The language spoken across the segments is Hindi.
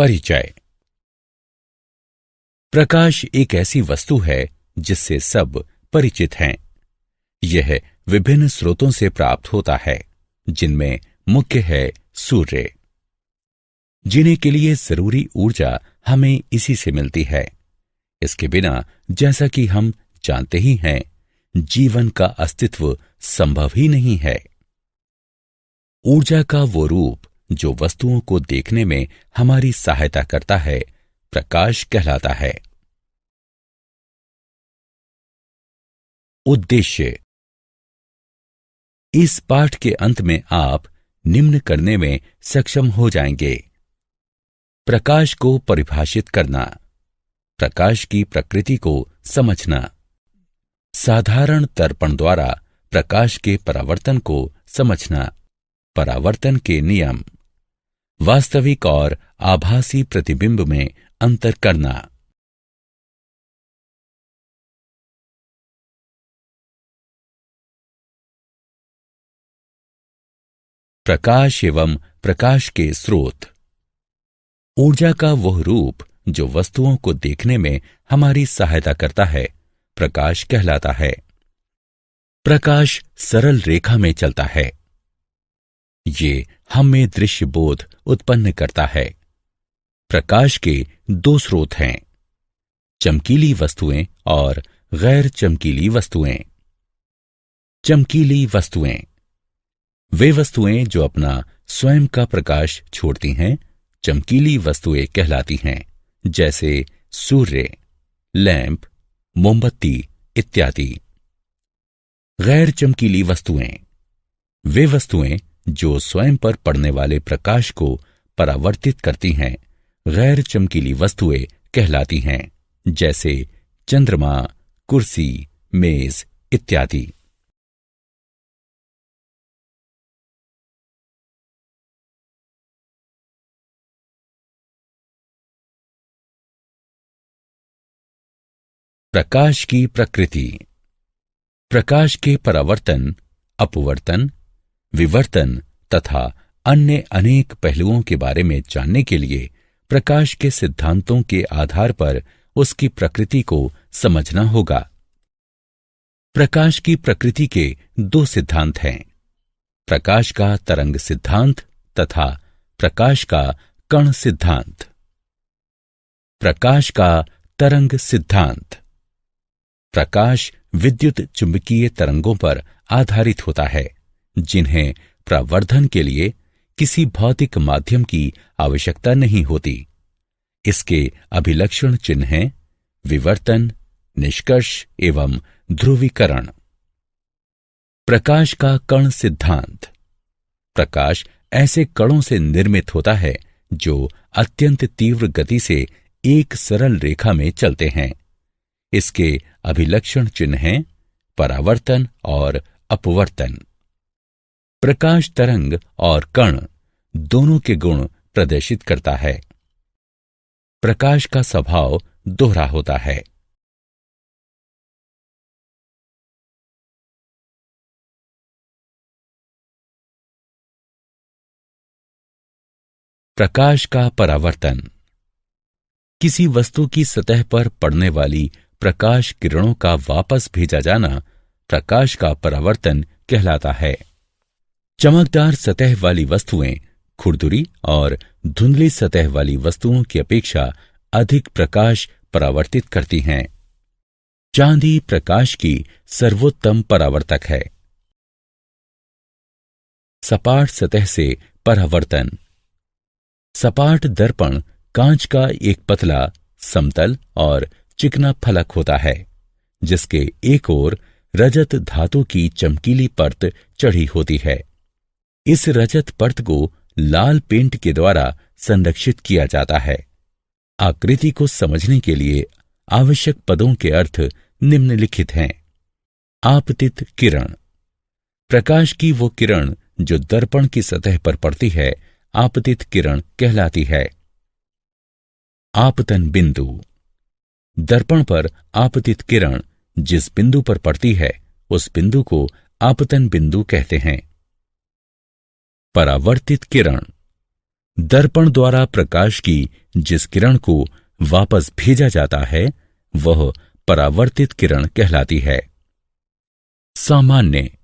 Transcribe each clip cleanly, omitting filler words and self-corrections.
परिचय। प्रकाश एक ऐसी वस्तु है जिससे सब परिचित हैं। यह विभिन्न स्रोतों से प्राप्त होता है, जिनमें मुख्य है सूर्य। जीने के लिए जरूरी ऊर्जा हमें इसी से मिलती है। इसके बिना, जैसा कि हम जानते ही हैं, जीवन का अस्तित्व संभव ही नहीं है। ऊर्जा का वो रूप जो वस्तुओं को देखने में हमारी सहायता करता है, प्रकाश कहलाता है। उद्देश्य। इस पाठ के अंत में आप निम्न करने में सक्षम हो जाएंगे: प्रकाश को परिभाषित करना, प्रकाश की प्रकृति को समझना, साधारण दर्पण द्वारा प्रकाश के परावर्तन को समझना, परावर्तन के नियम, वास्तविक और आभासी प्रतिबिंब में अंतर करना। प्रकाश एवं प्रकाश के स्रोत। ऊर्जा का वह रूप जो वस्तुओं को देखने में हमारी सहायता करता है, प्रकाश कहलाता है। प्रकाश सरल रेखा में चलता है। ये हम में दृश्य बोध उत्पन्न करता है। प्रकाश के दो स्रोत हैं: चमकीली वस्तुएं और गैर चमकीली वस्तुएं। चमकीली वस्तुएं वे वस्तुएं जो अपना स्वयं का प्रकाश छोड़ती हैं, चमकीली वस्तुएं कहलाती हैं, जैसे सूर्य, लैंप, मोमबत्ती इत्यादि। गैर चमकीली वस्तुएं वे वस्तुएं जो स्वयं पर पड़ने वाले प्रकाश को परावर्तित करती हैं, गैर चमकीली वस्तुएं कहलाती हैं, जैसे चंद्रमा, कुर्सी, मेज इत्यादि। प्रकाश की प्रकृति। प्रकाश के परावर्तन, अपवर्तन, विवर्तन तथा अन्य अनेक पहलुओं के बारे में जानने के लिए प्रकाश के सिद्धांतों के आधार पर उसकी प्रकृति को समझना होगा। प्रकाश की प्रकृति के दो सिद्धांत हैं: प्रकाश का तरंग सिद्धांत तथा प्रकाश का कण सिद्धांत। प्रकाश का तरंग सिद्धांत। प्रकाश विद्युत चुंबकीय तरंगों पर आधारित होता है, जिन्हें प्रवर्धन के लिए किसी भौतिक माध्यम की आवश्यकता नहीं होती। इसके अभिलक्षण चिन्ह हैं विवर्तन, निष्कर्ष एवं ध्रुवीकरण। प्रकाश का कण सिद्धांत। प्रकाश ऐसे कणों से निर्मित होता है जो अत्यंत तीव्र गति से एक सरल रेखा में चलते हैं। इसके अभिलक्षण चिन्ह हैं परावर्तन और अपवर्तन। प्रकाश तरंग और कण दोनों के गुण प्रदर्शित करता है। प्रकाश का स्वभाव दोहरा होता है। प्रकाश का परावर्तन। किसी वस्तु की सतह पर पड़ने वाली प्रकाश किरणों का वापस भेजा जाना प्रकाश का परावर्तन कहलाता है। चमकदार सतह वाली वस्तुएं खुरदुरी और धुंधली सतह वाली वस्तुओं की अपेक्षा अधिक प्रकाश परावर्तित करती हैं। चांदी प्रकाश की सर्वोत्तम परावर्तक है। सपाट सतह से परावर्तन। सपाट दर्पण कांच का एक पतला, समतल और चिकना फलक होता है, जिसके एक ओर रजत धातु की चमकीली परत चढ़ी होती है। इस रजत परत को लाल पेंट के द्वारा संरक्षित किया जाता है। आकृति को समझने के लिए आवश्यक पदों के अर्थ निम्नलिखित हैं: आपतित किरण। प्रकाश की वो किरण जो दर्पण की सतह पर पड़ती है, आपतित किरण कहलाती है। आपतन बिंदु। दर्पण पर आपतित किरण जिस बिंदु पर पड़ती है, उस बिंदु को आपतन बिंदु कहते हैं। परावर्तित किरण। दर्पण द्वारा प्रकाश की जिस किरण को वापस भेजा जाता है वह परावर्तित किरण कहलाती है। सामान्य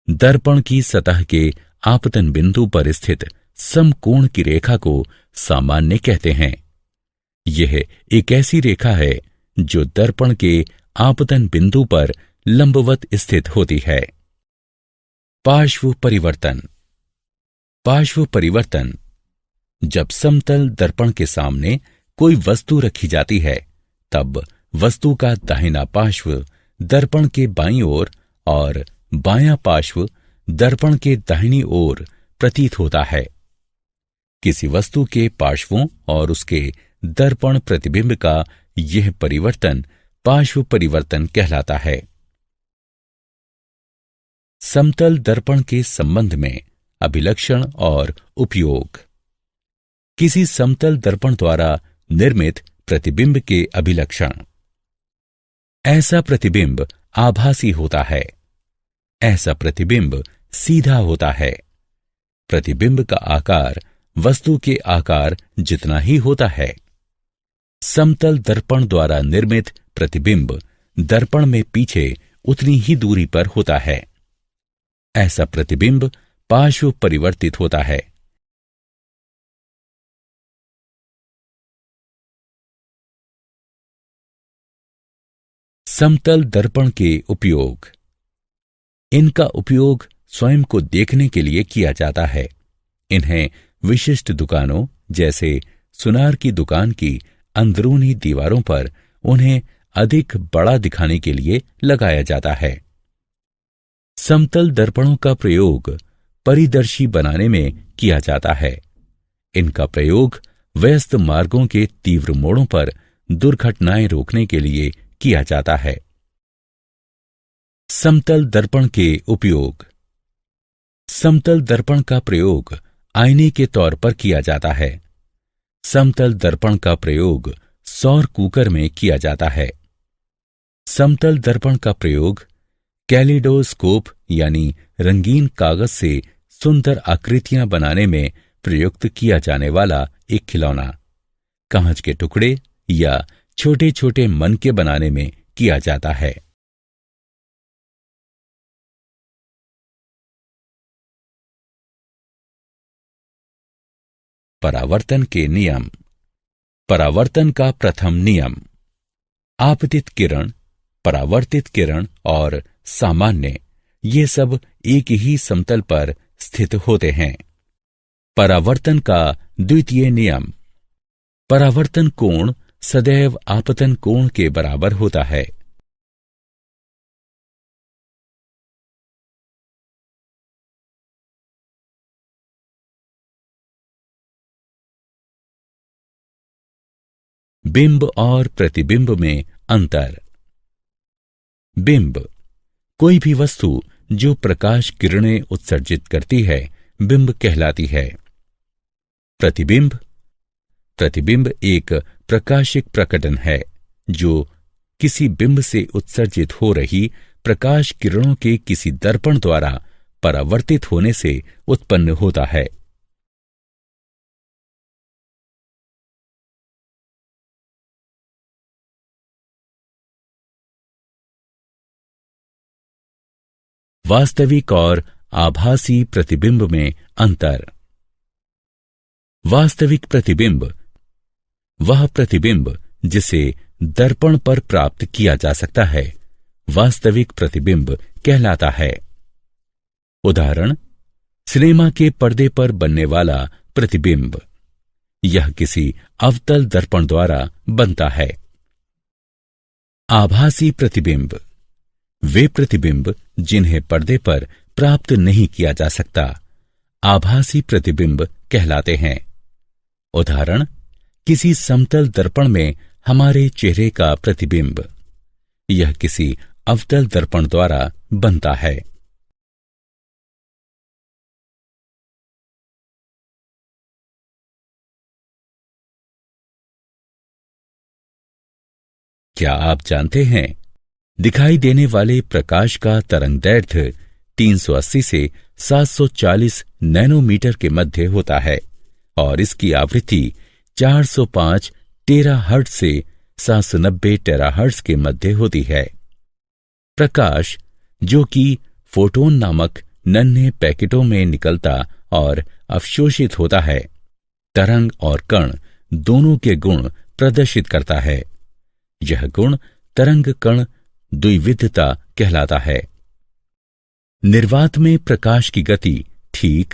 दर्पण की सतह के आपतन बिंदु पर स्थित समकोण की रेखा को सामान्य कहते हैं। यह एक ऐसी रेखा है जो दर्पण के आपतन बिंदु पर लंबवत स्थित होती है। पार्श्व परिवर्तन। पार्श्व परिवर्तन जब समतल दर्पण के सामने कोई वस्तु रखी जाती है तब वस्तु का दाहिना पार्श्व दर्पण के बाईं ओर और बायां पार्श्व दर्पण के दाहिनी ओर प्रतीत होता है। किसी वस्तु के पार्श्वों और उसके दर्पण प्रतिबिंब का यह परिवर्तन पार्श्व परिवर्तन कहलाता है। समतल दर्पण के संबंध में अभिलक्षण और उपयोग। किसी समतल दर्पण द्वारा निर्मित प्रतिबिंब के अभिलक्षण। ऐसा प्रतिबिंब आभासी होता है। ऐसा प्रतिबिंब सीधा होता है। प्रतिबिंब का आकार वस्तु के आकार जितना ही होता है। समतल दर्पण द्वारा निर्मित प्रतिबिंब दर्पण में पीछे उतनी ही दूरी पर होता है। ऐसा प्रतिबिंब पार्श्व परिवर्तित होता है। समतल दर्पण के उपयोग। इनका उपयोग स्वयं को देखने के लिए किया जाता है। इन्हें विशिष्ट दुकानों जैसे सुनार की दुकान की अंदरूनी दीवारों पर उन्हें अधिक बड़ा दिखाने के लिए लगाया जाता है। समतल दर्पणों का प्रयोग परिदर्शी बनाने में किया जाता है। इनका प्रयोग व्यस्त मार्गों के तीव्र मोड़ों पर दुर्घटनाएं रोकने के लिए किया जाता है। समतल दर्पण के उपयोग। समतल दर्पण का प्रयोग आईने के तौर पर किया जाता है। समतल दर्पण का प्रयोग सौर कुकर में किया जाता है। समतल दर्पण का प्रयोग कैलिडोस्कोप यानी रंगीन कागज से सुंदर आकृतियां बनाने में प्रयुक्त किया जाने वाला एक खिलौना, कांच के टुकड़े या छोटे छोटे मनके बनाने में किया जाता है। परावर्तन के नियम। परावर्तन का प्रथम नियम। आपतित किरण, परावर्तित किरण और सामान्य ये सब एक ही समतल पर स्थित होते हैं। परावर्तन का द्वितीय नियम। परावर्तन कोण सदैव आपतन कोण के बराबर होता है। बिंब और प्रतिबिंब में अंतर। बिंब कोई भी वस्तु जो प्रकाश किरणें उत्सर्जित करती है बिंब कहलाती है। प्रतिबिंब। प्रतिबिंब एक प्रकाशिक प्रकटन है जो किसी बिंब से उत्सर्जित हो रही प्रकाश किरणों के किसी दर्पण द्वारा परावर्तित होने से उत्पन्न होता है। वास्तविक और आभासी प्रतिबिंब में अंतर। वास्तविक प्रतिबिंब वह प्रतिबिंब जिसे दर्पण पर प्राप्त किया जा सकता है वास्तविक प्रतिबिंब कहलाता है। उदाहरण, सिनेमा के पर्दे पर बनने वाला प्रतिबिंब। यह किसी अवतल दर्पण द्वारा बनता है। आभासी प्रतिबिंब वे प्रतिबिंब जिन्हें पर्दे पर प्राप्त नहीं किया जा सकता आभासी प्रतिबिंब कहलाते हैं। उदाहरण, किसी समतल दर्पण में हमारे चेहरे का प्रतिबिंब। यह किसी अवतल दर्पण द्वारा बनता है। क्या आप जानते हैं, दिखाई देने वाले प्रकाश का तरंगदैर्घ्य 380 से 740 नैनोमीटर के मध्य होता है और इसकी आवृत्ति 405 टेराहर्ट्ज से 790 टेराहर्ट्ज के मध्य होती है। प्रकाश, जो कि फोटोन नामक नन्हे पैकेटों में निकलता और अवशोषित होता है, तरंग और कण दोनों के गुण प्रदर्शित करता है। यह गुण तरंग कण द्विविधता कहलाता है। निर्वात में प्रकाश की गति ठीक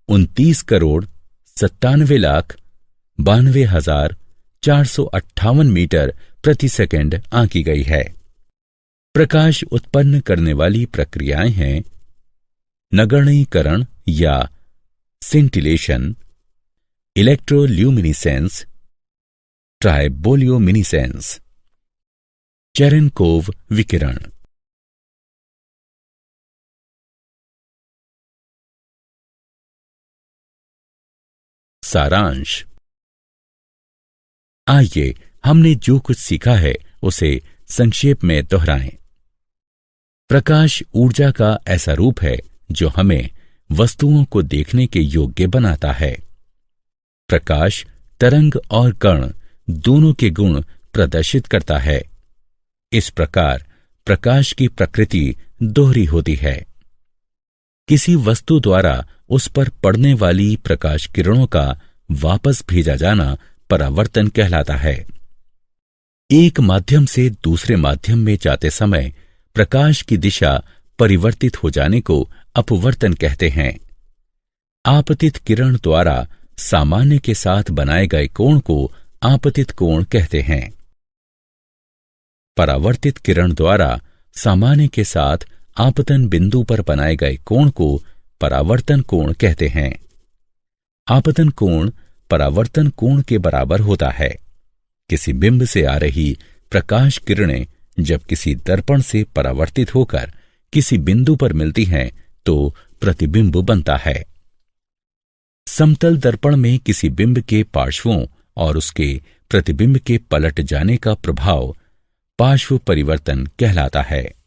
29,97,92,458 मीटर प्रति सेकंड आंकी गई है। प्रकाश उत्पन्न करने वाली प्रक्रियाएं हैं नगण्यीकरण या सिंटिलेशन, इलेक्ट्रोल्यूमिनिसेंस, ट्राइबोल्यूमिनिसेंस, चेरेनकोव विकिरण। सारांश। आइए हमने जो कुछ सीखा है उसे संक्षेप में दोहराएं। प्रकाश ऊर्जा का ऐसा रूप है जो हमें वस्तुओं को देखने के योग्य बनाता है। प्रकाश तरंग और कण दोनों के गुण प्रदर्शित करता है। इस प्रकार प्रकाश की प्रकृति दोहरी होती है। किसी वस्तु द्वारा उस पर पड़ने वाली प्रकाश किरणों का वापस भेजा जाना परावर्तन कहलाता है। एक माध्यम से दूसरे माध्यम में जाते समय प्रकाश की दिशा परिवर्तित हो जाने को अपवर्तन कहते हैं। आपतित किरण द्वारा सामान्य के साथ बनाए गए कोण को आपतित कोण कहते हैं। परावर्तित किरण द्वारा सामान्य के साथ आपतन बिंदु पर बनाए गए कोण को परावर्तन कोण कहते हैं। आपतन कोण परावर्तन कोण के बराबर होता है। किसी बिंब से आ रही प्रकाश किरणें जब किसी दर्पण से परावर्तित होकर किसी बिंदु पर मिलती हैं तो प्रतिबिंब बनता है। समतल दर्पण में किसी बिंब के पार्श्वों और उसके प्रतिबिंब के पलट जाने का प्रभाव पार्श्व परिवर्तन कहलाता है।